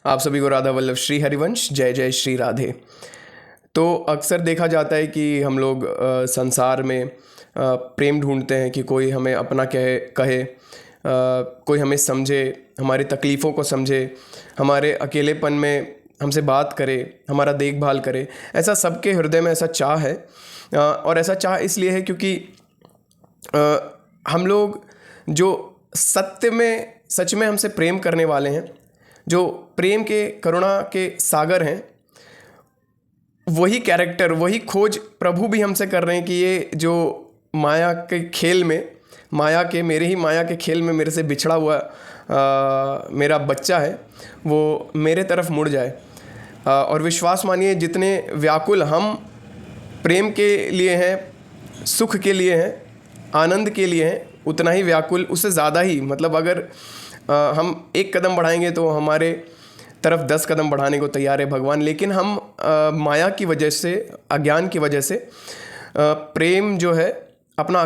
आप सभी को राधा वल्लभ श्री हरिवंश जय जय श्री राधे। तो अक्सर देखा जाता है कि हम लोग संसार में प्रेम ढूंढते हैं कि कोई हमें अपना कहे कोई हमें समझे, हमारी तकलीफ़ों को समझे, हमारे अकेलेपन में हमसे बात करे, हमारा देखभाल करे। ऐसा सबके हृदय में ऐसा चाह है और ऐसा चाह इसलिए है क्योंकि हम लोग जो सच में हमसे प्रेम करने वाले हैं, जो प्रेम के करुणा के सागर हैं, वही कैरेक्टर, वही खोज प्रभु भी हमसे कर रहे हैं कि ये जो माया के खेल में, मेरे ही माया के खेल में मेरे से बिछड़ा हुआ मेरा बच्चा है, वो मेरे तरफ मुड़ जाए। और विश्वास मानिए, जितने व्याकुल हम प्रेम के लिए हैं, सुख के लिए हैं, आनंद के लिए हैं, उतना ही व्याकुल, उससे ज़्यादा ही, मतलब अगर हम एक कदम बढ़ाएंगे तो हमारे तरफ 10 कदम बढ़ाने को तैयार है भगवान। लेकिन हम माया की वजह से, अज्ञान की वजह से प्रेम जो है, अपना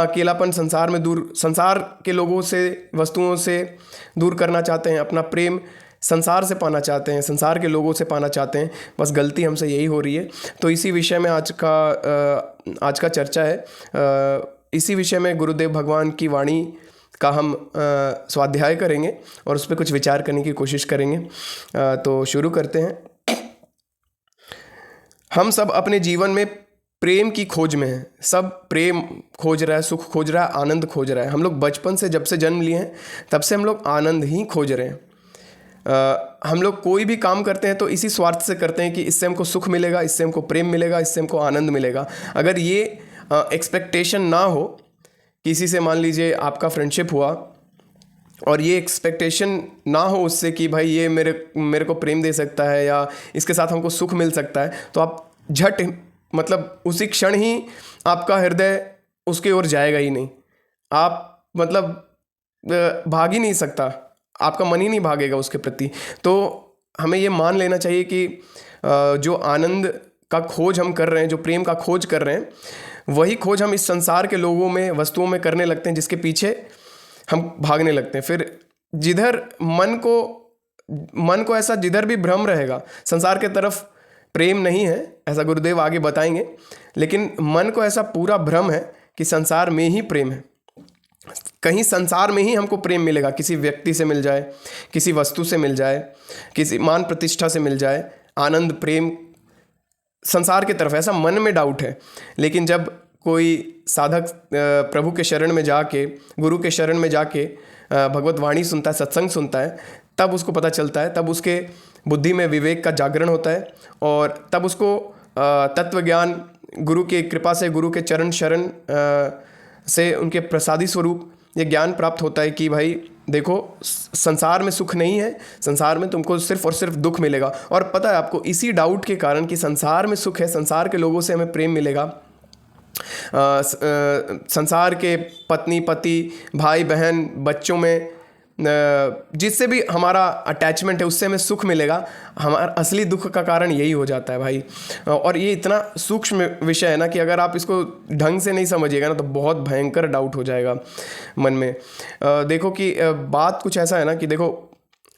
अकेलापन संसार के लोगों से, वस्तुओं से दूर करना चाहते हैं। अपना प्रेम संसार से पाना चाहते हैं, संसार के लोगों से पाना चाहते हैं। बस गलती हमसे यही हो रही है। तो इसी विषय में आज का चर्चा है। इसी विषय में गुरुदेव भगवान की वाणी का हम स्वाध्याय करेंगे और उस पर कुछ विचार करने की कोशिश करेंगे। तो शुरू करते हैं। हम सब अपने जीवन में प्रेम की खोज में हैं। सब प्रेम खोज रहा है, सुख खोज रहा है, आनंद खोज रहा है। हम लोग बचपन से, जब से जन्म लिए हैं, तब से हम लोग आनंद ही खोज रहे हैं। हम लोग कोई भी काम करते हैं तो इसी स्वार्थ से करते हैं कि इससे हमको सुख मिलेगा, इससे हमको प्रेम मिलेगा, इससे हमको आनंद मिलेगा। अगर ये एक्सपेक्टेशन ना हो किसी से, मान लीजिए आपका फ्रेंडशिप हुआ और ये एक्सपेक्टेशन ना हो उससे कि भाई ये मेरे को प्रेम दे सकता है या इसके साथ हमको सुख मिल सकता है, तो आप झट, मतलब उसी क्षण ही आपका हृदय उसकी ओर जाएगा ही नहीं। आप मतलब भाग ही नहीं सकता, आपका मन ही नहीं भागेगा उसके प्रति। तो हमें ये मान लेना चाहिए कि जो आनंद का खोज हम कर रहे हैं, जो प्रेम का खोज कर रहे हैं, वही खोज हम इस संसार के लोगों में, वस्तुओं में करने लगते हैं, जिसके पीछे हम भागने लगते हैं। फिर जिधर मन को ऐसा, जिधर भी भ्रम रहेगा, संसार के तरफ प्रेम नहीं है, ऐसा गुरुदेव आगे बताएंगे, लेकिन मन को ऐसा पूरा भ्रम है कि संसार में ही प्रेम है। कहीं संसार में ही हमको प्रेम मिलेगा, किसी व्यक्ति से मिल जाए, किसी वस्तु से मिल जाए, किसी मान प्रतिष्ठा से मिल जाए, आनंद प्रेम संसार की तरफ, ऐसा मन में डाउट है। लेकिन जब कोई साधक प्रभु के शरण में जाके, गुरु के शरण में जाके भगवत वाणी सुनता है, सत्संग सुनता है, तब उसको पता चलता है, तब उसके बुद्धि में विवेक का जागरण होता है और तब उसको तत्व ज्ञान गुरु की कृपा से, गुरु के चरण शरण से, उनके प्रसादी स्वरूप ये ज्ञान प्राप्त होता है कि भाई देखो, संसार में सुख नहीं है, संसार में तुमको सिर्फ और सिर्फ दुख मिलेगा। और पता है आपको, इसी डाउट के कारण कि संसार में सुख है, संसार के लोगों से हमें प्रेम मिलेगा, संसार के पत्नी पति, भाई बहन, बच्चों में जिससे भी हमारा अटैचमेंट है, उससे हमें सुख मिलेगा, हमारा असली दुख का कारण यही हो जाता है भाई। और ये इतना सूक्ष्म विषय है ना कि अगर आप इसको ढंग से नहीं समझिएगा ना, तो बहुत भयंकर डाउट हो जाएगा मन में। देखो कि बात कुछ ऐसा है ना कि देखो,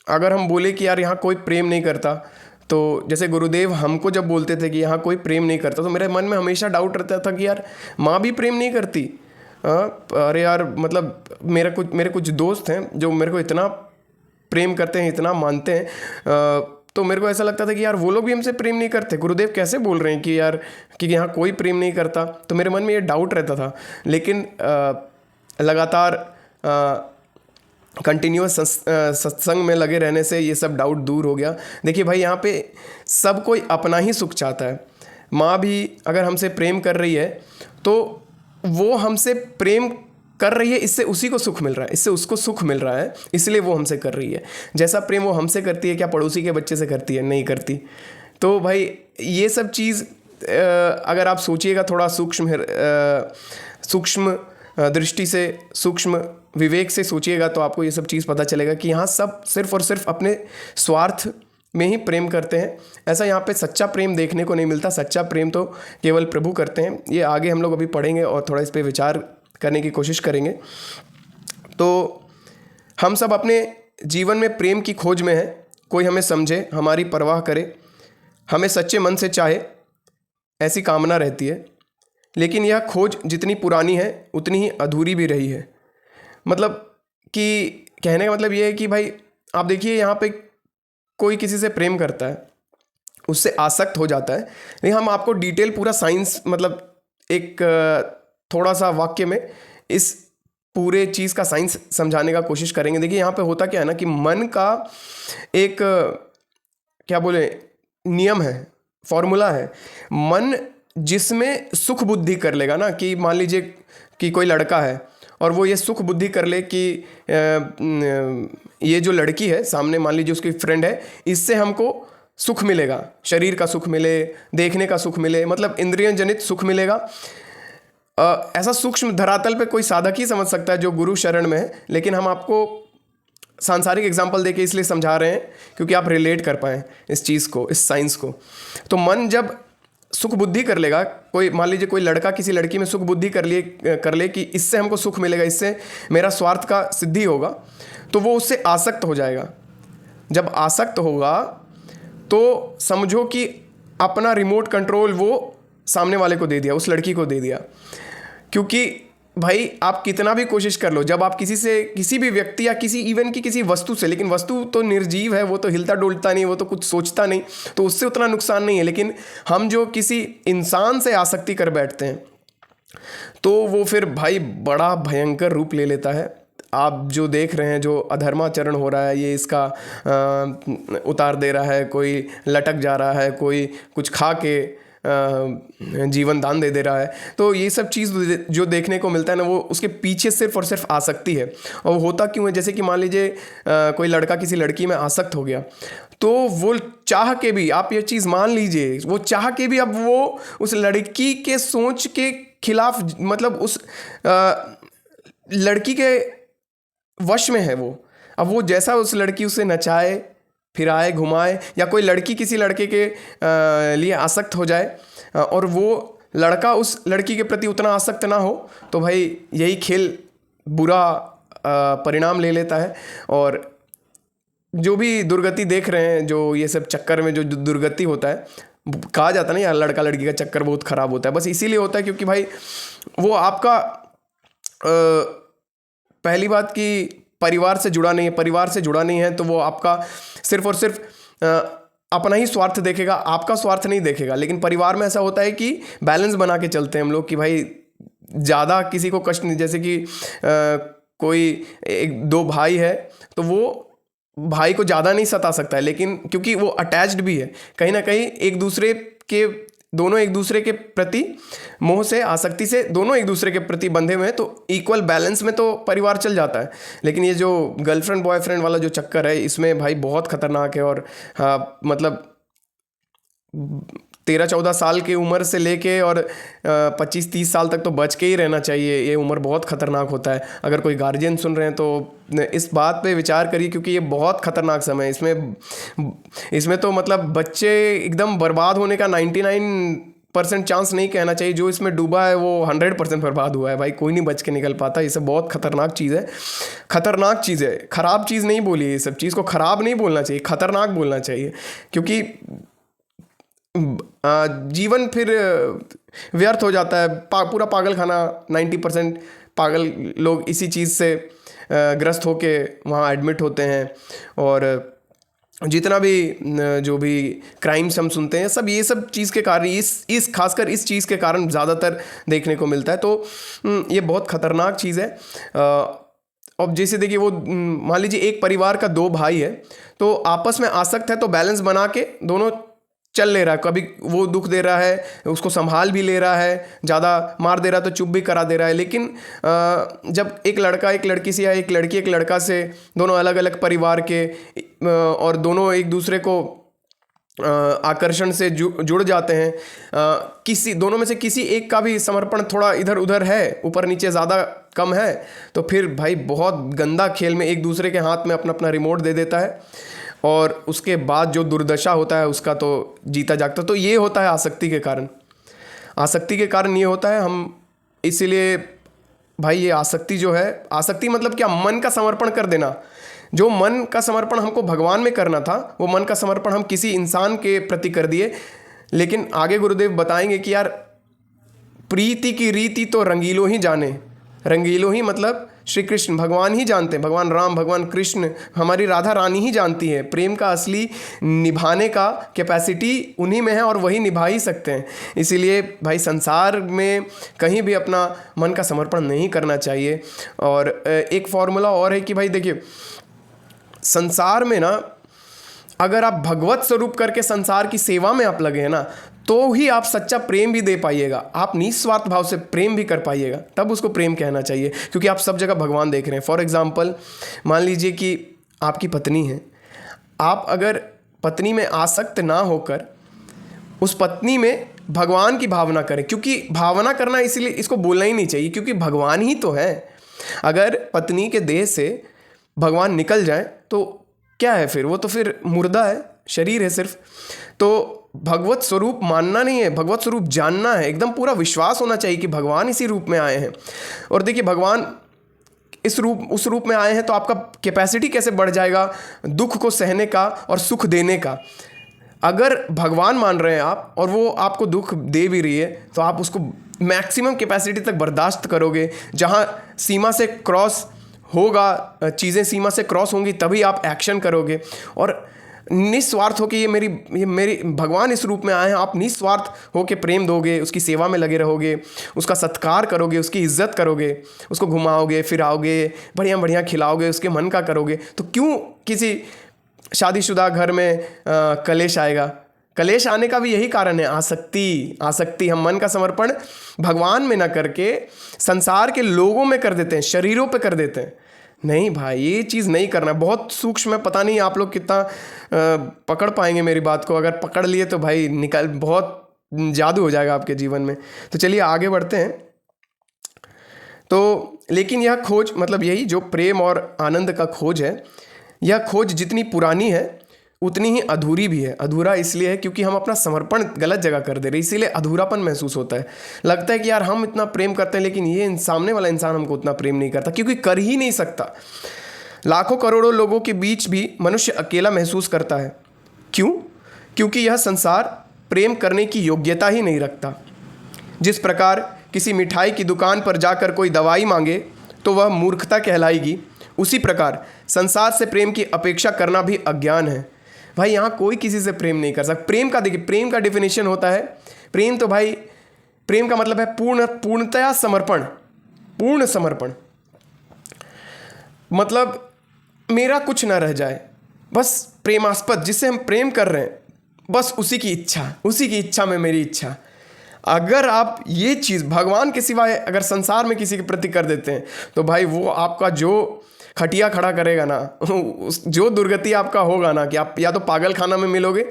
अगर हम बोले कि यार यहाँ कोई प्रेम नहीं करता, तो जैसे गुरुदेव हमको जब बोलते थे कि यहाँ कोई प्रेम नहीं करता, तो मेरे मन में हमेशा डाउट रहता था कि यार माँ भी प्रेम नहीं करती। अरे यार, मतलब मेरे कुछ दोस्त हैं जो मेरे को इतना प्रेम करते हैं, इतना मानते हैं, तो मेरे को ऐसा लगता था कि यार वो लोग भी हमसे प्रेम नहीं करते। गुरुदेव कैसे बोल रहे हैं कि यार कि यहाँ कोई प्रेम नहीं करता? तो मेरे मन में ये डाउट रहता था। लेकिन लगातार कंटिन्यूअस सत्संग में लगे रहने से ये सब डाउट दूर हो गया। देखिए भाई, यहाँ पे सब कोई अपना ही सुख चाहता है। माँ भी अगर हमसे प्रेम कर रही है तो वो हमसे प्रेम कर रही है, इससे उसी को सुख मिल रहा है, इससे उसको सुख मिल रहा है, इसलिए वो हमसे कर रही है। जैसा प्रेम वो हमसे करती है, क्या पड़ोसी के बच्चे से करती है? नहीं करती। तो भाई ये सब चीज़ अगर आप सोचिएगा थोड़ा सूक्ष्म दृष्टि से, सूक्ष्म विवेक से सोचिएगा, तो आपको ये सब चीज़ पता चलेगा कि यहाँ सब सिर्फ और सिर्फ अपने स्वार्थ में ही प्रेम करते हैं। ऐसा यहाँ पे सच्चा प्रेम देखने को नहीं मिलता। सच्चा प्रेम तो केवल प्रभु करते हैं। ये आगे हम लोग अभी पढ़ेंगे और थोड़ा इस पे विचार करने की कोशिश करेंगे। तो हम सब अपने जीवन में प्रेम की खोज में है, कोई हमें समझे, हमारी परवाह करे, हमें सच्चे मन से चाहे, ऐसी कामना रहती है। लेकिन यह खोज जितनी पुरानी है उतनी ही अधूरी भी रही है। मतलब कि कहने का मतलब ये है कि भाई आप देखिए, यहाँ पे कोई किसी से प्रेम करता है, उससे आसक्त हो जाता है। लेकिन हम आपको डिटेल पूरा साइंस, मतलब एक थोड़ा सा वाक्य में इस पूरे चीज़ का साइंस समझाने का कोशिश करेंगे। देखिए यहाँ पे होता क्या है ना, कि मन का एक क्या बोले नियम है, फॉर्मूला है। मन जिसमें सुख बुद्धि कर लेगा ना, कि मान लीजिए कि कोई लड़का है और वो ये सुख बुद्धि कर ले कि ये जो लड़की है सामने, मान लीजिए उसकी फ्रेंड है, इससे हमको सुख मिलेगा, शरीर का सुख मिले, देखने का सुख मिले, मतलब इंद्रिय जनित सुख मिलेगा। ऐसा सूक्ष्म धरातल पे कोई साधक ही समझ सकता है जो गुरु शरण में है। लेकिन हम आपको सांसारिक एग्जाम्पल देके इसलिए समझा रहे हैं क्योंकि आप रिलेट कर पाएँ इस चीज़ को, इस साइंस को। तो मन जब सुख बुद्धि कर लेगा, कोई मान लीजिए कोई लड़का किसी लड़की में सुख बुद्धि कर ले कि इससे हमको सुख मिलेगा, इससे मेरा स्वार्थ का सिद्धि होगा, तो वो उससे आसक्त हो जाएगा। जब आसक्त होगा तो समझो कि अपना रिमोट कंट्रोल वो सामने वाले को दे दिया, उस लड़की को दे दिया। क्योंकि भाई आप कितना भी कोशिश कर लो, जब आप किसी से, किसी भी व्यक्ति या किसी इवन की किसी वस्तु से, लेकिन वस्तु तो निर्जीव है, वो तो हिलता डुलता नहीं, वो तो कुछ सोचता नहीं, तो उससे उतना नुकसान नहीं है। लेकिन हम जो किसी इंसान से आसक्ति कर बैठते हैं तो वो फिर भाई बड़ा भयंकर रूप ले लेता है। आप जो देख रहे हैं, जो अधर्माचरण हो रहा है, ये इसका उतार दे रहा है, कोई लटक जा रहा है, कोई कुछ खा के जीवन दान दे रहा है। तो ये सब चीज़ जो देखने को मिलता है ना, वो उसके पीछे सिर्फ और सिर्फ आसक्ति है। और वो होता क्यों है, जैसे कि मान लीजिए कोई लड़का किसी लड़की में आसक्त हो गया, तो वो चाह के भी, आप ये चीज़ मान लीजिए, वो चाह के भी अब वो उस लड़की के सोच के खिलाफ, मतलब उस लड़की के वश में है वो। अब वो जैसा उस लड़की उसे नचाए, फिराए, घुमाए, या कोई लड़की किसी लड़के के लिए आसक्त हो जाए और वो लड़का उस लड़की के प्रति उतना आसक्त ना हो, तो भाई यही खेल बुरा परिणाम ले लेता है। और जो भी दुर्गति देख रहे हैं, जो ये सब चक्कर में जो दुर्गति होता है, कहा जाता है ना यार, लड़का लड़की का चक्कर बहुत ख़राब होता है, बस इसीलिए होता है क्योंकि भाई वो आपका पहली बात कि परिवार से जुड़ा नहीं है। परिवार से जुड़ा नहीं है तो वो आपका सिर्फ और सिर्फ अपना ही स्वार्थ देखेगा, आपका स्वार्थ नहीं देखेगा। लेकिन परिवार में ऐसा होता है कि बैलेंस बना के चलते हैं हम लोग, कि भाई ज़्यादा किसी को कष्ट नहीं। जैसे कि कोई एक दो भाई है तो वो भाई को ज़्यादा नहीं सता सकता है, लेकिन क्योंकि वो अटैच्ड भी है कहीं ना कहीं, एक दूसरे के, दोनों एक दूसरे के प्रति मोह से, आसक्ति से, दोनों एक दूसरे के प्रति बंधे हुए हैं, तो इक्वल बैलेंस में तो परिवार चल जाता है। लेकिन ये जो गर्लफ्रेंड बॉयफ्रेंड वाला जो चक्कर है, इसमें भाई बहुत खतरनाक है। और हाँ, मतलब 13-14 साल की उम्र से लेके और 25-30 साल तक तो बच के ही रहना चाहिए। ये उम्र बहुत ख़तरनाक होता है। अगर कोई गार्जियन सुन रहे हैं तो इस बात पे विचार करिए, क्योंकि ये बहुत ख़तरनाक समय है। इसमें तो मतलब बच्चे एकदम बर्बाद होने का 99% चांस नहीं कहना चाहिए। जो इसमें डूबा है वो 100% बर्बाद हुआ है भाई, कोई नहीं बच के निकल पाता। ये सब बहुत खतरनाक चीज़ है, खतरनाक चीज़ है। ख़राब चीज़ नहीं बोलिए, ये सब चीज़ को ख़राब नहीं बोलना चाहिए, खतरनाक बोलना चाहिए, क्योंकि जीवन फिर व्यर्थ हो जाता है। पूरा पागल खाना, 90% पागल लोग इसी चीज़ से ग्रस्त होके वहाँ एडमिट होते हैं। और जितना भी जो भी क्राइम्स हम सुनते हैं, सब ये सब चीज़ के कारण, इस खासकर इस चीज़ के कारण ज़्यादातर देखने को मिलता है। तो ये बहुत ख़तरनाक चीज़ है। अब जैसे देखिए, वो मान लीजिए एक परिवार का 2 भाई है, तो आपस में आसक्त है, तो बैलेंस बना के दोनों चल ले रहा है। कभी वो दुख दे रहा है, उसको संभाल भी ले रहा है, ज़्यादा मार दे रहा है तो चुप भी करा दे रहा है। लेकिन जब एक लड़का एक लड़की से, या एक लड़की एक लड़का से, दोनों अलग अलग परिवार के, और दोनों एक दूसरे को आकर्षण से जुड़ जाते हैं, किसी दोनों में से किसी एक का भी समर्पण थोड़ा इधर उधर है, ऊपर नीचे ज़्यादा कम है, तो फिर भाई बहुत गंदा खेल में एक दूसरे के हाथ में अपना अपना रिमोट दे देता है। और उसके बाद जो दुर्दशा होता है उसका तो जीता जागता। तो ये होता है आसक्ति के कारण। आसक्ति के कारण ये होता है। हम इसीलिए भाई, ये आसक्ति जो है, आसक्ति मतलब क्या, मन का समर्पण कर देना। जो मन का समर्पण हमको भगवान में करना था, वो मन का समर्पण हम किसी इंसान के प्रति कर दिए। लेकिन आगे गुरुदेव बताएंगे कि यार प्रीति की रीति तो रंगीलो ही जाने। रंगीलो ही मतलब श्री कृष्ण भगवान ही जानते हैं, भगवान राम, भगवान कृष्ण, हमारी राधा रानी ही जानती है। प्रेम का असली निभाने का कैपेसिटी उन्हीं में है और वही निभा ही सकते हैं। इसीलिए भाई संसार में कहीं भी अपना मन का समर्पण नहीं करना चाहिए। और एक फॉर्मूला और है कि भाई देखिए, संसार में ना अगर आप भगवत स्वरूप करके संसार की सेवा में आप लगे हैं ना, तो ही आप सच्चा प्रेम भी दे पाइएगा, आप निस्वार्थ भाव से प्रेम भी कर पाइएगा, तब उसको प्रेम कहना चाहिए। क्योंकि आप सब जगह भगवान देख रहे हैं। फॉर एग्जाम्पल मान लीजिए कि आपकी पत्नी है, आप अगर पत्नी में आसक्त ना होकर उस पत्नी में भगवान की भावना करें, क्योंकि भावना करना इसलिए इसको बोलना ही नहीं चाहिए, क्योंकि भगवान ही तो है। अगर पत्नी के देह से भगवान निकल जाए तो क्या है फिर? वो तो फिर मुर्दा है, शरीर है सिर्फ। तो भगवत स्वरूप मानना नहीं है, भगवत स्वरूप जानना है। एकदम पूरा विश्वास होना चाहिए कि भगवान इसी रूप में आए हैं। और देखिए भगवान इस रूप उस रूप में आए हैं तो आपका कैपेसिटी कैसे बढ़ जाएगा दुख को सहने का और सुख देने का। अगर भगवान मान रहे हैं आप और वो आपको दुख दे भी रही है, तो आप उसको मैक्सिमम कैपेसिटी तक बर्दाश्त करोगे। जहाँ सीमा से क्रॉस होगा, चीज़ें सीमा से क्रॉस होंगी, तभी आप एक्शन करोगे। और निस्वार्थ हो कि ये मेरी भगवान इस रूप में आए हैं, आप निस्वार्थ हो के प्रेम दोगे, उसकी सेवा में लगे रहोगे, उसका सत्कार करोगे, उसकी इज्जत करोगे, उसको घुमाओगे फिराओगे, बढ़िया बढ़िया खिलाओगे, उसके मन का करोगे, तो क्यों किसी शादीशुदा घर में कलेश आएगा? कलेश आने का भी यही कारण है, आसक्ति। हम मन का समर्पण भगवान में ना करके संसार के लोगों में कर देते हैं, शरीरों पे कर देते हैं। नहीं भाई, ये चीज़ नहीं करना। बहुत सूक्ष्म है, पता नहीं आप लोग कितना पकड़ पाएंगे मेरी बात को। अगर पकड़ लिए तो भाई बहुत जादू हो जाएगा आपके जीवन में। तो चलिए आगे बढ़ते हैं। तो लेकिन यह खोज, मतलब यही जो प्रेम और आनंद का खोज है, यह खोज जितनी पुरानी है उतनी ही अधूरी भी है। अधूरा इसलिए है क्योंकि हम अपना समर्पण गलत जगह कर दे रहे, इसीलिए अधूरापन महसूस होता है। लगता है कि यार हम इतना प्रेम करते हैं, लेकिन ये सामने वाला इंसान हमको उतना प्रेम नहीं करता, क्योंकि कर ही नहीं सकता। लाखों करोड़ों लोगों के बीच भी मनुष्य अकेला महसूस करता है। क्यों? क्योंकि यह संसार प्रेम करने की योग्यता ही नहीं रखता। जिस प्रकार किसी मिठाई की दुकान पर जाकर कोई दवाई मांगे तो वह मूर्खता कहलाएगी, उसी प्रकार संसार से प्रेम की अपेक्षा करना भी अज्ञान है। भाई यहाँ कोई किसी से प्रेम नहीं कर सकता। प्रेम का देखिए, प्रेम का डेफिनेशन होता है, प्रेम तो भाई, प्रेम का मतलब है पूर्णतया समर्पण, पूर्ण समर्पण। मतलब मेरा कुछ ना रह जाए, बस प्रेमास्पद जिससे हम प्रेम कर रहे हैं, बस उसी की इच्छा में मेरी इच्छा। अगर आप ये चीज़ भगवान के सिवाय अगर संसार में किसी के प्रति कर देते हैं, तो भाई वो आपका जो खटिया खड़ा करेगा ना, जो दुर्गति आपका होगा ना, कि आप या तो पागल खाना में मिलोगे,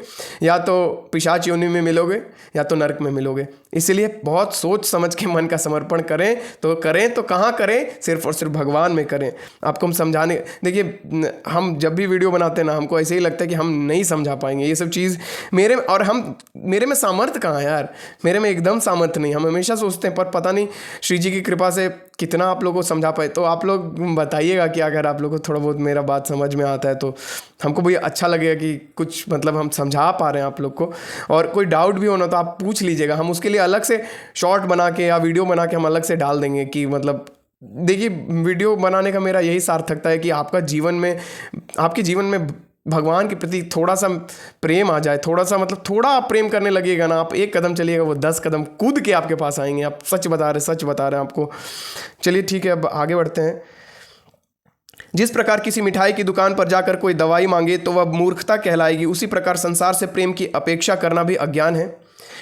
या तो पिशाच योनि में मिलोगे, या तो नरक में मिलोगे। इसलिए बहुत सोच समझ के मन का समर्पण करें तो कहाँ करें? सिर्फ और सिर्फ भगवान में करें। आपको हम समझाने, देखिए हम जब भी वीडियो बनाते हैं ना, हमको ऐसे ही लगता है कि हम नहीं समझा पाएंगे ये सब चीज़ मेरे में सामर्थ्य कहाँ है यार? मेरे में एकदम सामर्थ्य नहीं। हम हमेशा सोचते हैं, पर पता नहीं श्री जी की कृपा से कितना आप लोगों को समझा पाए। तो आप लोग बताइएगा कि अगर आप लोगों को थोड़ा बहुत मेरा बात समझ में आता है तो हमको भी अच्छा लगेगा कि कुछ मतलब हम समझा पा रहे हैं आप लोग को। और कोई डाउट भी होना तो आप पूछ लीजिएगा, हम उसके लिए अलग से शॉर्ट बना के या वीडियो बना के हम अलग से डाल देंगे। कि मतलब देखिए, वीडियो बनाने का मेरा यही सार्थकता है कि आपके जीवन में भगवान के प्रति थोड़ा सा प्रेम आ जाए, थोड़ा आप प्रेम करने लगेगा ना, आप एक कदम चलिएगा, वो 10 कदम कूद के आपके पास आएंगे। आप सच बता रहे हैं आपको। चलिए ठीक है, अब आगे बढ़ते हैं। जिस प्रकार किसी मिठाई की दुकान पर जाकर कोई दवाई मांगे तो वह मूर्खता कहलाएगी, उसी प्रकार संसार से प्रेम की अपेक्षा करना भी अज्ञान है।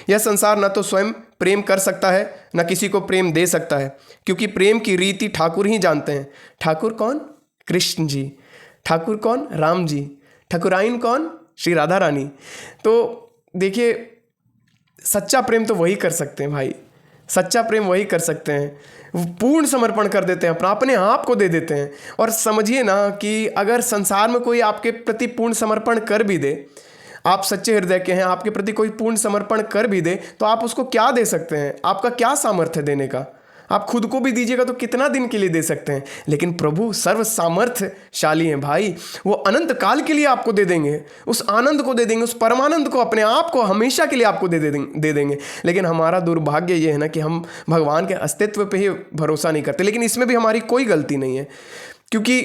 यह संसार न तो स्वयं प्रेम कर सकता है, न किसी को प्रेम दे सकता है, क्योंकि प्रेम की रीति ठाकुर ही जानते हैं। ठाकुर कौन? कृष्ण जी। ठाकुर कौन? राम जी। ठाकुराइन कौन? श्री राधा रानी। तो देखिए, सच्चा प्रेम तो वही कर सकते हैं भाई, सच्चा प्रेम वही कर सकते हैं। पूर्ण समर्पण कर देते हैं, अपने आप को दे देते हैं। और समझिए ना कि अगर संसार में कोई आपके प्रति पूर्ण समर्पण कर भी दे, आप सच्चे हृदय के हैं, आपके प्रति कोई पूर्ण समर्पण कर भी दे, तो आप उसको क्या दे सकते हैं? आपका क्या सामर्थ्य देने का? आप खुद को भी दीजिएगा तो कितना दिन के लिए दे सकते हैं, लेकिन प्रभु सर्व सामर्थ्यशाली हैं भाई, वो अनंत काल के लिए आपको दे देंगे, उस आनंद को दे देंगे, उस परमानंद को, अपने आप को हमेशा के लिए आपको दे देंगे। लेकिन हमारा दुर्भाग्य ये है ना कि हम भगवान के अस्तित्व पे ही भरोसा नहीं करते। लेकिन इसमें भी हमारी कोई गलती नहीं है, क्योंकि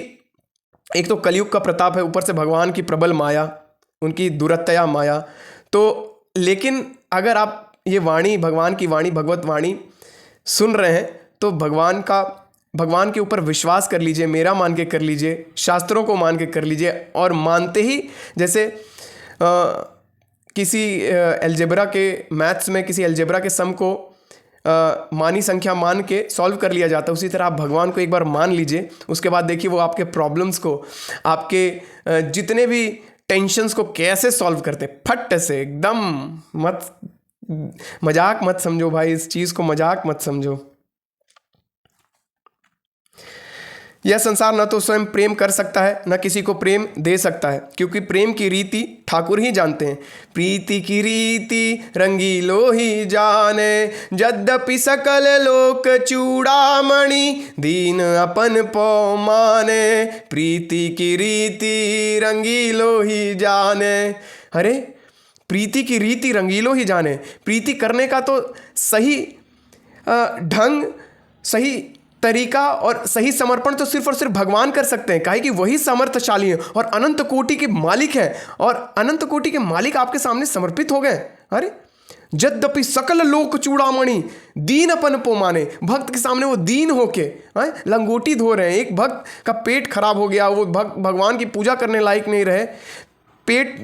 एक तो कलयुग का प्रताप है, ऊपर से भगवान की प्रबल माया, उनकी दुरत्या माया। तो लेकिन अगर आप ये वाणी, भगवान की वाणी, भगवत वाणी सुन रहे हैं तो भगवान के ऊपर विश्वास कर लीजिए, मेरा मान के कर लीजिए, शास्त्रों को मान के कर लीजिए। और मानते ही जैसे किसी एल्जेब्रा के मैथ्स में किसी एल्जेब्रा के सम को मानी संख्या मान के सॉल्व कर लिया जाता है, उसी तरह आप भगवान को एक बार मान लीजिए। उसके बाद देखिए वो आपके प्रॉब्लम्स को, आपके जितने भी टेंशन्स को कैसे सॉल्व करते हैं, फट से एकदम। मजाक मत समझो भाई, इस चीज़ को मजाक मत समझो। यह संसार न तो स्वयं प्रेम कर सकता है, न किसी को प्रेम दे सकता है, क्योंकि प्रेम की रीति ठाकुर ही जानते हैं। प्रीति की रीति रंगीलो ही जाने, यद्यपि सकल लोक चूड़ामणि, दीन अपन पौ माने। प्रीति की रीति रंगीलो ही जाने। अरे प्रीति की रीति रंगीलो ही जाने, प्रीति करने का तो सही ढंग, सही तरीका और सही समर्पण तो सिर्फ और सिर्फ भगवान कर सकते हैं, काहे कि वही समर्थशाली है और अनंत कोटि के मालिक हैं, और अनंत कोटि के मालिक आपके सामने समर्पित हो गए। अरे यद्यपि सकल लोक चूड़ामणि, दीन अपन पो माने। भक्त के सामने वो दीन होके लंगोटी धो रहे हैं। एक भक्त का पेट खराब हो गया, वो भक्त भगवान की पूजा करने लायक नहीं रहे, पेट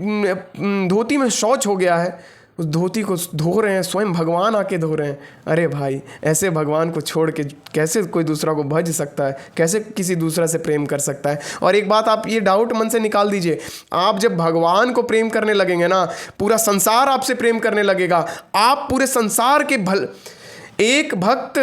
धोती में शौच हो गया है, उस धोती को धो रहे हैं, स्वयं भगवान आके धो रहे हैं। अरे भाई, ऐसे भगवान को छोड़ के कैसे कोई दूसरा को भज सकता है, कैसे किसी दूसरा से प्रेम कर सकता है। और एक बात आप ये डाउट मन से निकाल दीजिए, आप जब भगवान को प्रेम करने लगेंगे ना, पूरा संसार आपसे प्रेम करने लगेगा। आप पूरे संसार के एक भक्त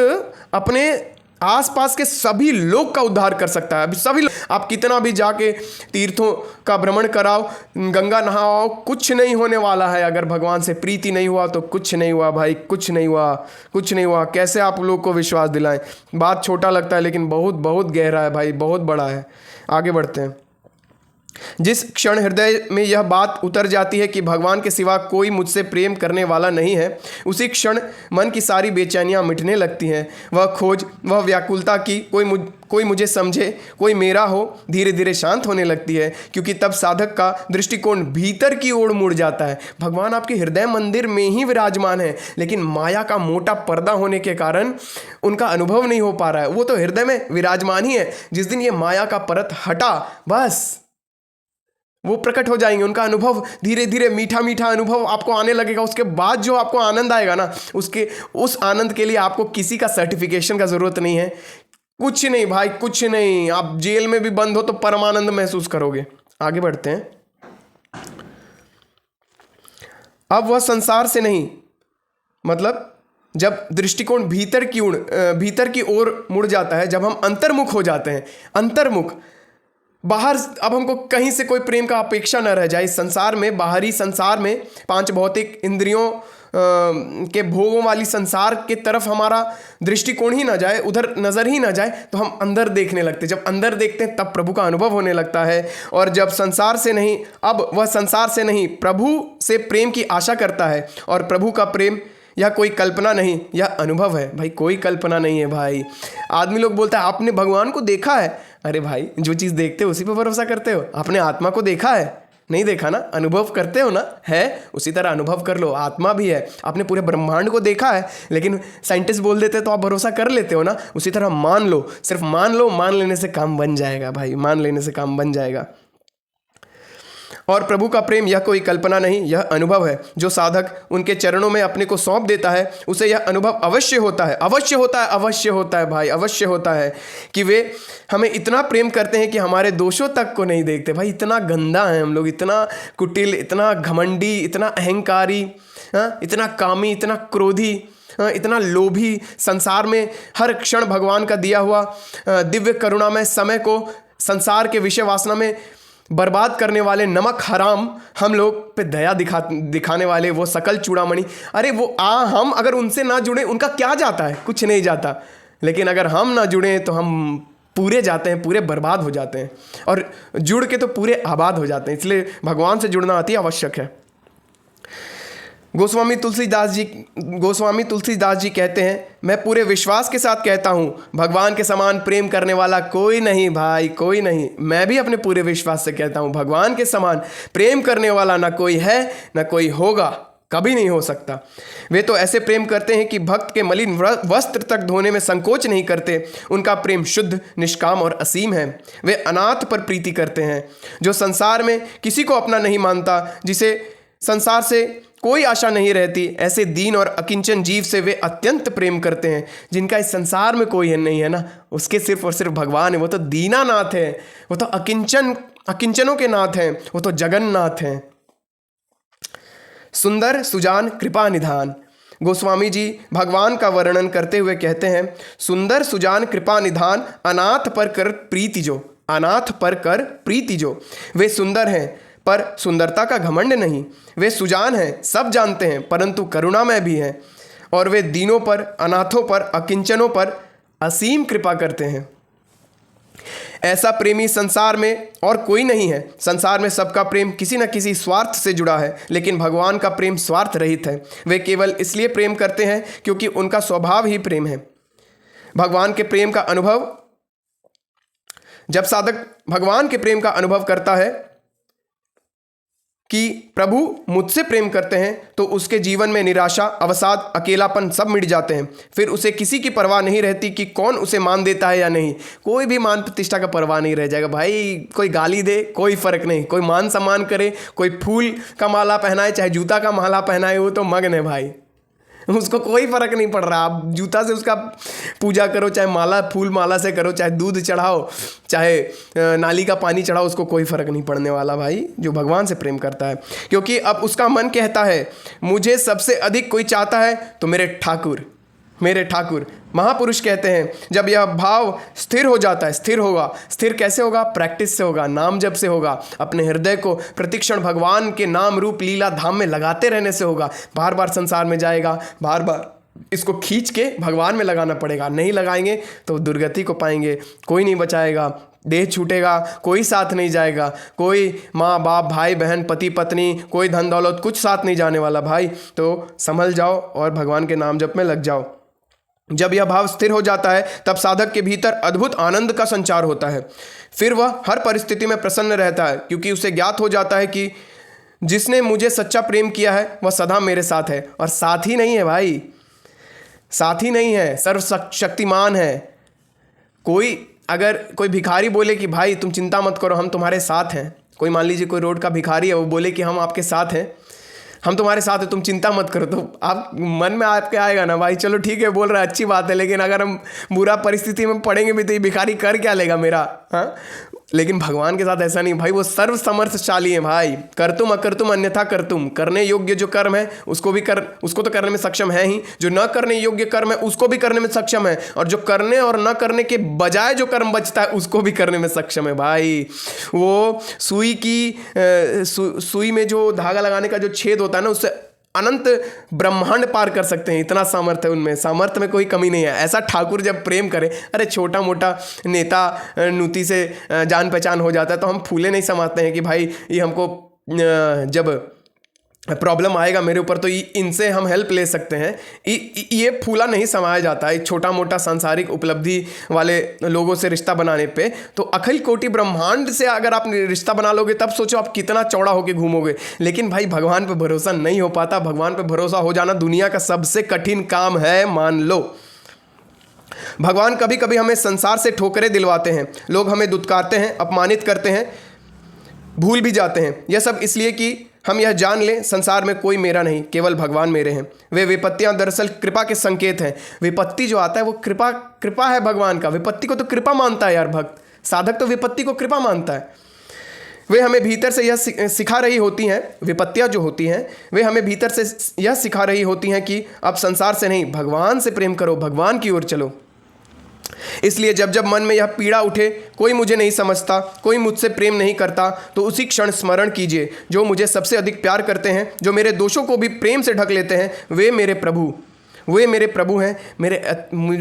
अपने आसपास के सभी लोग का उद्धार कर सकता है। अभी सभी आप कितना भी जाके तीर्थों का भ्रमण कराओ, गंगा नहाओ, कुछ नहीं होने वाला है। अगर भगवान से प्रीति नहीं हुआ तो कुछ नहीं हुआ भाई, कुछ नहीं हुआ, कुछ नहीं हुआ। कैसे आप लोग को विश्वास दिलाएं? बात छोटा लगता है लेकिन बहुत बहुत गहरा है भाई, बहुत बड़ा है। आगे बढ़ते हैं। जिस क्षण हृदय में यह बात उतर जाती है कि भगवान के सिवा कोई मुझसे प्रेम करने वाला नहीं है, उसी क्षण मन की सारी बेचैनियां मिटने लगती हैं। वह खोज, वह व्याकुलता की कोई मुझे समझे, कोई मेरा हो, धीरे धीरे शांत होने लगती है, क्योंकि तब साधक का दृष्टिकोण भीतर की ओर मुड़ जाता है। भगवान आपके हृदय मंदिर में ही विराजमान है, लेकिन माया का मोटा पर्दा होने के कारण उनका अनुभव नहीं हो पा रहा है। वो तो हृदय में विराजमान ही है, जिस दिन ये माया का परत हटा, बस वो प्रकट हो जाएंगे। उनका अनुभव धीरे धीरे मीठा मीठा अनुभव आपको आने लगेगा। उसके बाद जो आपको आनंद आएगा ना, उस आनंद के लिए आपको किसी का सर्टिफिकेशन का जरूरत नहीं है, कुछ नहीं भाई, कुछ नहीं। आप जेल में भी बंद हो तो परमानंद महसूस करोगे। आगे बढ़ते हैं। अब वह संसार से नहीं, मतलब जब दृष्टिकोण भीतर की ओर मुड़ जाता है, जब हम अंतर्मुख हो जाते हैं, अंतर्मुख, बाहर अब हमको कहीं से कोई प्रेम का अपेक्षा न रह जाए। इस संसार में, बाहरी संसार में, पांच भौतिक इंद्रियों के भोगों वाली संसार के तरफ हमारा दृष्टिकोण ही ना जाए, उधर नज़र ही ना जाए, तो हम अंदर देखने लगते हैं। जब अंदर देखते हैं तब प्रभु का अनुभव होने लगता है। और जब संसार से नहीं, अब वह संसार से नहीं, प्रभु से प्रेम की आशा करता है। और प्रभु का प्रेम यह कोई कल्पना नहीं, यह अनुभव है भाई, कोई कल्पना नहीं है भाई। आदमी लोग बोलता है आपने भगवान को देखा है। अरे भाई, जो चीज़ देखते हो उसी पे भरोसा करते हो। आपने आत्मा को देखा है? नहीं देखा ना, अनुभव करते हो ना, है उसी तरह अनुभव कर लो। आत्मा भी है। आपने पूरे ब्रह्मांड को देखा है, लेकिन साइंटिस्ट बोल देते तो आप भरोसा कर लेते हो ना, उसी तरह मान लो, सिर्फ मान लो, मान लेने से काम बन जाएगा भाई, मान लेने से काम बन जाएगा। और प्रभु का प्रेम यह कोई कल्पना नहीं, यह अनुभव है। जो साधक उनके चरणों में अपने को सौंप देता है, उसे यह अनुभव अवश्य होता है, अवश्य होता है, अवश्य होता है भाई, अवश्य होता है कि वे हमें इतना प्रेम करते हैं कि हमारे दोषों तक को नहीं देखते। भाई इतना गंदा है हम लोग, इतना कुटिल, इतना घमंडी, इतना अहंकारी, इतना कामी, इतना क्रोधी, इतना लोभी। संसार में हर क्षण भगवान का दिया हुआ दिव्य करुणामय समय को संसार के विषय वासना में बर्बाद करने वाले नमक हराम हम लोग पे दया दिखाने वाले वो सकल चूड़ामणि। अरे वो हम अगर उनसे ना जुड़े, उनका क्या जाता है? कुछ नहीं जाता। लेकिन अगर हम ना जुड़ें तो हम पूरे जाते हैं, पूरे बर्बाद हो जाते हैं, और जुड़ के तो पूरे आबाद हो जाते हैं। इसलिए भगवान से जुड़ना अति आवश्यक है। गोस्वामी तुलसीदास जी कहते हैं, मैं पूरे विश्वास के साथ कहता हूँ, भगवान के समान प्रेम करने वाला कोई नहीं भाई, कोई नहीं। मैं भी अपने पूरे विश्वास से कहता हूँ, भगवान के समान प्रेम करने वाला ना कोई है, ना कोई होगा, कभी नहीं हो सकता। वे तो ऐसे प्रेम करते हैं कि भक्त के मलिन वस्त्र तक धोने में संकोच नहीं करते। उनका प्रेम शुद्ध, निष्काम और असीम है। वे अनाथ पर प्रीति करते हैं, जो संसार में किसी को अपना नहीं मानता, जिसे संसार से कोई आशा नहीं रहती। ऐसे दीन और अकिंचन जीव से वे अत्यंत प्रेम करते हैं। जिनका इस संसार में कोई है नहीं है ना, उसके सिर्फ और सिर्फ भगवान है। वो तो दीनानाथ है, वो तो अकिंचनों के नाथ हैं, वो तो जगन्नाथ हैं। सुंदर सुजान कृपा निधान। गोस्वामी जी भगवान का वर्णन करते हुए कहते हैं, सुंदर सुजान कृपा निधान, अनाथ पर कर प्रीति जो, अनाथ पर कर प्रीति जो। वे सुंदर हैं पर सुंदरता का घमंड नहीं। वे सुजान हैं, सब जानते हैं, परंतु करुणामय भी हैं। और वे दीनों पर, अनाथों पर, अकिंचनों पर असीम कृपा करते हैं। ऐसा प्रेमी संसार में और कोई नहीं है। संसार में सबका प्रेम किसी न किसी स्वार्थ से जुड़ा है, लेकिन भगवान का प्रेम स्वार्थ रहित है। वे केवल इसलिए प्रेम करते हैं क्योंकि उनका स्वभाव ही प्रेम है। भगवान के प्रेम का अनुभव, जब साधक भगवान के प्रेम का अनुभव करता है कि प्रभु मुझसे प्रेम करते हैं, तो उसके जीवन में निराशा, अवसाद, अकेलापन सब मिट जाते हैं। फिर उसे किसी की परवाह नहीं रहती कि कौन उसे मान देता है या नहीं। कोई भी मान प्रतिष्ठा का परवाह नहीं रह जाएगा भाई। कोई गाली दे, कोई फर्क नहीं। कोई मान सम्मान करे, कोई फूल का माला पहनाए, चाहे जूता का माला पहनाए, वो तो मगन है भाई। उसको कोई फर्क नहीं पड़ रहा। आप जूता से उसका पूजा करो, चाहे माला, फूल माला से करो, चाहे दूध चढ़ाओ, चाहे नाली का पानी चढ़ाओ, उसको कोई फर्क नहीं पड़ने वाला भाई, जो भगवान से प्रेम करता है। क्योंकि अब उसका मन कहता है, मुझे सबसे अधिक कोई चाहता है तो मेरे ठाकुर, मेरे ठाकुर। महापुरुष कहते हैं, जब यह भाव स्थिर हो जाता है, स्थिर होगा। स्थिर कैसे होगा? प्रैक्टिस से होगा, नाम जप से होगा। अपने हृदय को प्रतिक्षण भगवान के नाम रूप लीला धाम में लगाते रहने से होगा। बार बार संसार में जाएगा, बार बार इसको खींच के भगवान में लगाना पड़ेगा। नहीं लगाएंगे तो दुर्गति को पाएंगे, कोई नहीं बचाएगा, देह छूटेगा, कोई साथ नहीं जाएगा, कोई माँ बाप, भाई बहन, पति पत्नी, कोई धन दौलत, कुछ साथ नहीं जाने वाला भाई। तो संभल जाओ और भगवान के नाम जप में लग जाओ। जब यह भाव स्थिर हो जाता है, तब साधक के भीतर अद्भुत आनंद का संचार होता है। फिर वह हर परिस्थिति में प्रसन्न रहता है, क्योंकि उसे ज्ञात हो जाता है कि जिसने मुझे सच्चा प्रेम किया है वह सदा मेरे साथ है। और साथ ही नहीं है भाई, साथ ही नहीं है, सर्वशक्तिमान है। अगर कोई भिखारी बोले कि भाई तुम चिंता मत करो, हम तुम्हारे साथ हैं। कोई मान लीजिए कोई रोड का भिखारी है, वो बोले कि हम आपके साथ हैं, हम तुम्हारे साथ हैं, तुम चिंता मत करो, तो आप मन में आपके आएगा ना भाई, चलो ठीक है बोल रहा है, अच्छी बात है। लेकिन अगर हम बुरा परिस्थिति में पड़ेंगे भी तो ये भिखारी कर क्या लेगा मेरा? हाँ, लेकिन भगवान के साथ ऐसा नहीं भाई, वो सर्व समर्थशाली है भाई। करतुम अकर्तुम अन्यथा करतुम। करने योग्य जो कर्म है उसको तो करने में सक्षम है ही, जो न करने योग्य कर्म है उसको भी करने में सक्षम है, और जो करने और न करने के बजाय जो कर्म बचता है उसको भी करने में सक्षम है भाई। वो सुई में जो धागा लगाने का जो छेद होता है ना, उससे अनंत ब्रह्मांड पार कर सकते हैं। इतना सामर्थ्य है उनमें, सामर्थ्य में कोई कमी नहीं है। ऐसा ठाकुर जब प्रेम करे, अरे छोटा मोटा नेता नुती से जान पहचान हो जाता है तो हम फूले नहीं समाते हैं कि भाई ये हमको जब प्रॉब्लम आएगा मेरे ऊपर तो इनसे हम हेल्प ले सकते हैं। ये फूला नहीं समाया जाता है छोटा मोटा सांसारिक उपलब्धि वाले लोगों से रिश्ता बनाने पे। तो अखिल कोटि ब्रह्मांड से अगर आप रिश्ता बना लोगे तब सोचो आप कितना चौड़ा होके घूमोगे। लेकिन भाई भगवान पे भरोसा नहीं हो पाता। भगवान पे भरोसा हो जाना दुनिया का सबसे कठिन काम है, मान लो। भगवान कभी कभी हमें संसार से ठोकरें दिलवाते हैं, लोग हमें दुत्कारते हैं, अपमानित करते हैं, भूल भी जाते हैं। यह सब इसलिए कि हम यह जान लें संसार में कोई मेरा नहीं, केवल भगवान मेरे हैं। वे विपत्तियां दरअसल कृपा के संकेत हैं। विपत्ति जो आता है वो कृपा है भगवान का। विपत्ति को तो कृपा मानता है यार भक्त, साधक तो विपत्ति को कृपा मानता है। वे हमें भीतर से यह सिखा रही होती हैं, विपत्तियां जो होती हैं वे हमें भीतर से यह सिखा रही होती हैं कि अब संसार से नहीं, भगवान से प्रेम करो, भगवान की ओर चलो। इसलिए जब जब मन में यह पीड़ा उठे, कोई मुझे नहीं समझता, कोई मुझसे प्रेम नहीं करता, तो उसी क्षण स्मरण कीजिए, जो मुझे सबसे अधिक प्यार करते हैं, जो मेरे दोषों को भी प्रेम से ढक लेते हैं, वे मेरे प्रभु। वे मेरे प्रभु हैं,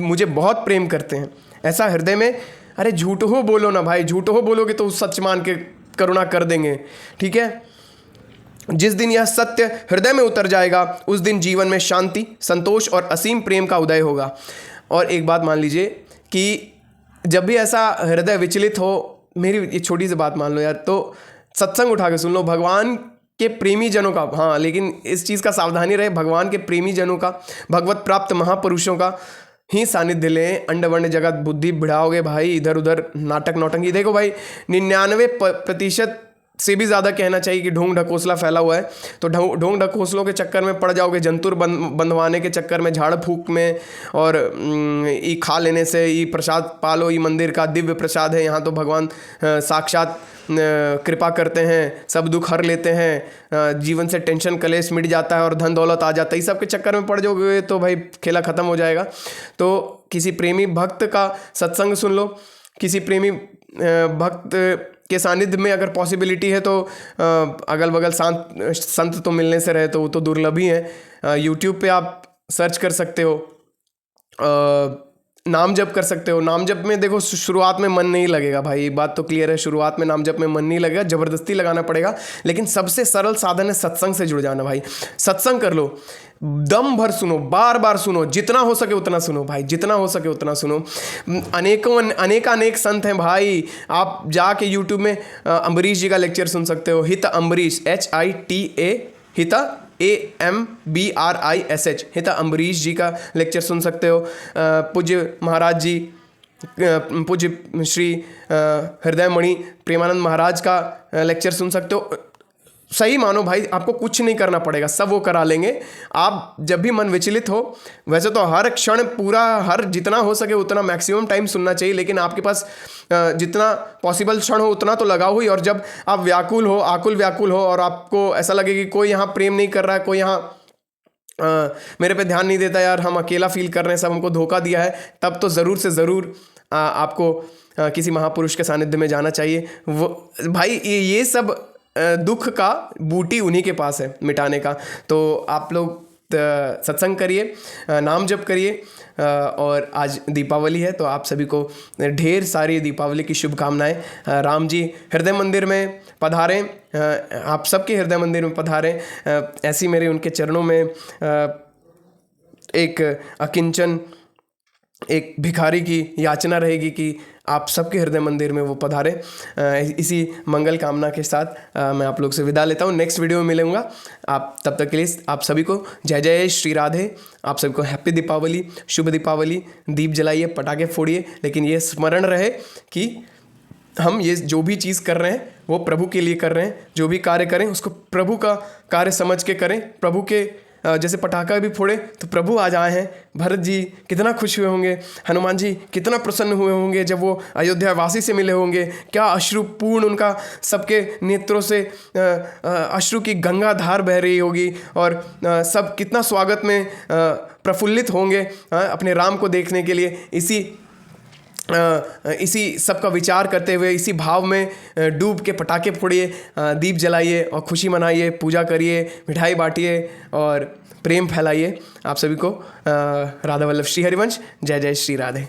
मुझे बहुत प्रेम करते हैं। ऐसा हृदय में, अरे झूठ हो बोलो ना भाई, झूठ हो बोलोगे तो सच मान के करुणा कर देंगे, ठीक है। जिस दिन यह सत्य हृदय में उतर जाएगा उस दिन जीवन में शांति, संतोष और असीम प्रेम का उदय होगा। और एक बात मान लीजिए कि जब भी ऐसा हृदय विचलित हो, मेरी ये छोटी सी बात मान लो यार, तो सत्संग उठा के सुन लो भगवान के प्रेमी जनों का। हाँ, लेकिन इस चीज़ का सावधानी रहे, भगवान के प्रेमी जनों का, भगवत प्राप्त महापुरुषों का ही सानिध्य लें। अंडवर्ण जगत बुद्धि बढ़ाओगे भाई, इधर उधर नाटक नौटंकी। देखो भाई 99% से भी ज़्यादा कहना चाहिए कि ढोंग ढकोसला फैला हुआ है। तो ढोंग ढकोसलों के चक्कर में पड़ जाओगे, जंतुर बंधवाने के चक्कर में, झाड़ फूक में, और ये खा लेने से, ये प्रसाद पालो, ये मंदिर का दिव्य प्रसाद है, यहाँ तो भगवान साक्षात कृपा करते हैं, सब दुख हर लेते हैं, जीवन से टेंशन कलेश मिट जाता है और धन दौलत आ जाता है, इस सब के चक्कर में पड़ जाओगे तो भाई खेला ख़त्म हो जाएगा। तो किसी प्रेमी भक्त का सत्संग सुन लो, किसी प्रेमी भक्त के सानिध्य में अगर पॉसिबिलिटी है तो अगल बगल संत तो मिलने से रहे तो वो तो दुर्लभ ही है। यूट्यूब पे आप सर्च कर सकते हो, नाम जप कर सकते हो। नाम जप में देखो शुरुआत में मन नहीं लगेगा भाई, ये बात तो क्लियर है, शुरुआत में नाम जप में मन नहीं लगेगा, ज़बरदस्ती लगाना पड़ेगा। लेकिन सबसे सरल साधन है सत्संग से जुड़ जाना भाई। सत्संग कर लो, दम भर सुनो, बार बार सुनो, जितना हो सके उतना सुनो भाई, जितना हो सके उतना सुनो। अनेक संत हैं भाई, आप जाके यूट्यूब में अम्बरीश जी का लेक्चर सुन सकते हो, हित अम्बरीश, HITA, हिता AMBRISH, हिता अम्बरीश जी का लेक्चर सुन सकते हो। पूज्य महाराज जी, पूज्य श्री हृदयमणि प्रेमानंद महाराज का लेक्चर सुन सकते हो। सही मानो भाई, आपको कुछ नहीं करना पड़ेगा, सब वो करा लेंगे। आप जब भी मन विचलित हो, वैसे तो हर क्षण पूरा, हर जितना हो सके उतना मैक्सिमम टाइम सुनना चाहिए, लेकिन आपके पास जितना पॉसिबल क्षण हो उतना तो लगाओ ही। और जब आप व्याकुल हो, आकुल व्याकुल हो, और आपको ऐसा लगे कि कोई यहाँ प्रेम नहीं कर रहा है, कोई यहाँ मेरे पे ध्यान नहीं देता, यार हम अकेला फील कर रहे हैं, सब हमको धोखा दिया है, तब तो ज़रूर से ज़रूर आपको किसी महापुरुष के सानिध्य में जाना चाहिए। वो भाई ये सब दुख का बूटी उन्हीं के पास है मिटाने का। तो आप लोग सत्संग करिए, नाम जप करिए। और आज दीपावली है तो आप सभी को ढेर सारी दीपावली की शुभकामनाएं। राम जी हृदय मंदिर में पधारें, आप सबके हृदय मंदिर में पधारें। ऐसी मेरे उनके चरणों में एक अकिंचन, एक भिखारी की याचना रहेगी कि आप सबके हृदय मंदिर में वो पधारे। इसी मंगल कामना के साथ मैं आप लोग से विदा लेता हूँ। नेक्स्ट वीडियो में मिलूंगा। आप तब तक के लिए आप सभी को जय जय श्री राधे। आप सभी को हैप्पी दीपावली, शुभ दीपावली। दीप जलाइए, पटाखे फोड़िए, लेकिन ये स्मरण रहे कि हम ये जो भी चीज़ कर रहे हैं वो प्रभु के लिए कर रहे हैं। जो भी कार्य करें उसको प्रभु का कार्य समझ के करें। प्रभु के जैसे पटाखा भी फोड़े तो प्रभु आज आए हैं। भरत जी कितना खुश हुए होंगे, हनुमान जी कितना प्रसन्न हुए होंगे जब वो अयोध्या वासी से मिले होंगे। क्या अश्रुपूर्ण उनका सबके नेत्रों से अश्रु की गंगा धार बह रही होगी, और सब कितना स्वागत में प्रफुल्लित होंगे अपने राम को देखने के लिए। इसी सब का विचार करते हुए, इसी भाव में डूब के पटाखे फोड़िए, दीप जलाइए और खुशी मनाइए, पूजा करिए, मिठाई बांटिए और प्रेम फैलाइए। आप सभी को राधा वल्लभ श्री हरिवंश। जय जय श्री राधे।